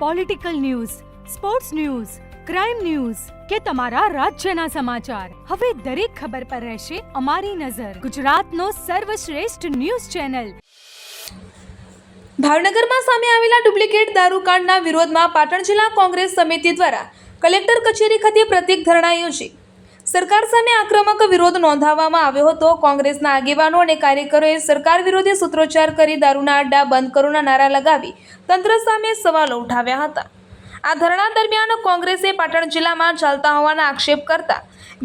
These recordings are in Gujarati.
Political news, sports news, crime news કે તમારા રાજ્યના સમાચાર, હવે દરેક ખબર પર રહેશે અમારી નજર. ગુજરાતનો સર્વશ્રેષ્ઠ ન્યૂઝ ચેનલ. ભાવનગરમાં સામે આવેલા ડુપ્લિકેટ દારૂકાંડના વિરોધમાં પાટણ જિલ્લા કોંગ્રેસ સમિતિ દ્વારા કલેક્ટર કચેરી ખાતે પ્રતિક ધરણા યોજી સરકાર સામે આક્રમક વિરોધ નોંધાવવામાં આવ્યો હતો. કોંગ્રેસના આગેવાનો અને કાર્યકરોએ સરકાર વિરોધી સૂત્રોચ્ચાર કરી દારૂના અડ્ડા બંધ કરોના નારા લગાવી તંત્ર સામે સવાલો ઉઠાવ્યા હતા. આ ધરણા દરમિયાન કોંગ્રેસે પાટણ જિલ્લામાં ચાલતા હોવાના આક્ષેપ કરતા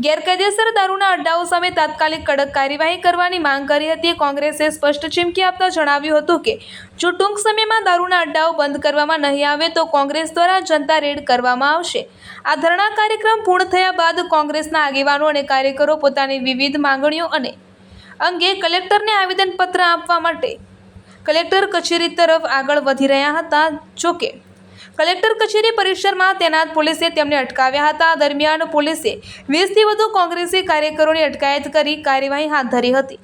ગેરકાયદેસર દારૂના અડ્ડાઓ સામે તાત્કાલિક કડક કાર્યવાહી કરવાની માંગ કરી હતી. કોંગ્રેસે સ્પષ્ટ ચીમકી આપતા જણાવ્યું હતું કે જો ટૂંક સમયમાં દારૂના અડ્ડાઓ બંધ કરવામાં નહીં આવે તો કોંગ્રેસ દ્વારા જનતા રેડ કરવામાં આવશે. આ ધરણા કાર્યક્રમ પૂર્ણ થયા બાદ કોંગ્રેસના આગેવાનો અને કાર્યકરો પોતાની વિવિધ માંગણીઓ અંગે કલેક્ટરને આવેદનપત્ર આપવા માટે કલેક્ટર કચેરી તરફ આગળ વધી રહ્યા હતા. જોકે કલેક્ટર કચેરી પરિસરમાં તૈનાત પોલીસે તેમને અટકાવ્યા હતા. દરમિયાન પોલીસે 20થી વધુ કોંગ્રેસી કાર્યકરોની અટકાયત કરી કાર્યવાહી હાથ ધરી હતી.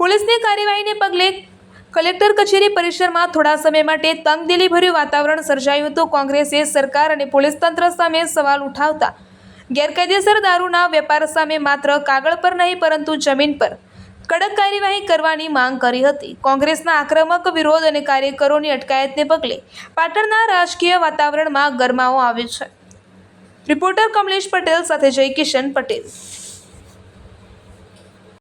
પોલીસની કાર્યવાહીને પગલે કલેક્ટર કચેરી પરિસરમાં થોડા સમય માટે તંગદિલીભર્યું વાતાવરણ સર્જાયું હતું. કોંગ્રેસે સરકાર અને પોલીસ તંત્ર સામે સવાલ ઉઠાવતા ગેરકાયદેસર દારૂના વેપાર સામે માત્ર કાગળ પર નહીં પરંતુ જમીન પર કડક કાર્યવાહી કરવાની માંગ કરી હતી. કોંગ્રેસના આક્રમક વિરોધ અને કાર્યકરોની અટકાયતને પગલે પાટણના રાજકીય વાતાવરણમાં ગરમાવો આવ્યો છે. રિપોર્ટર કમલેશ પટેલ સાથે જય કિશન પટેલ.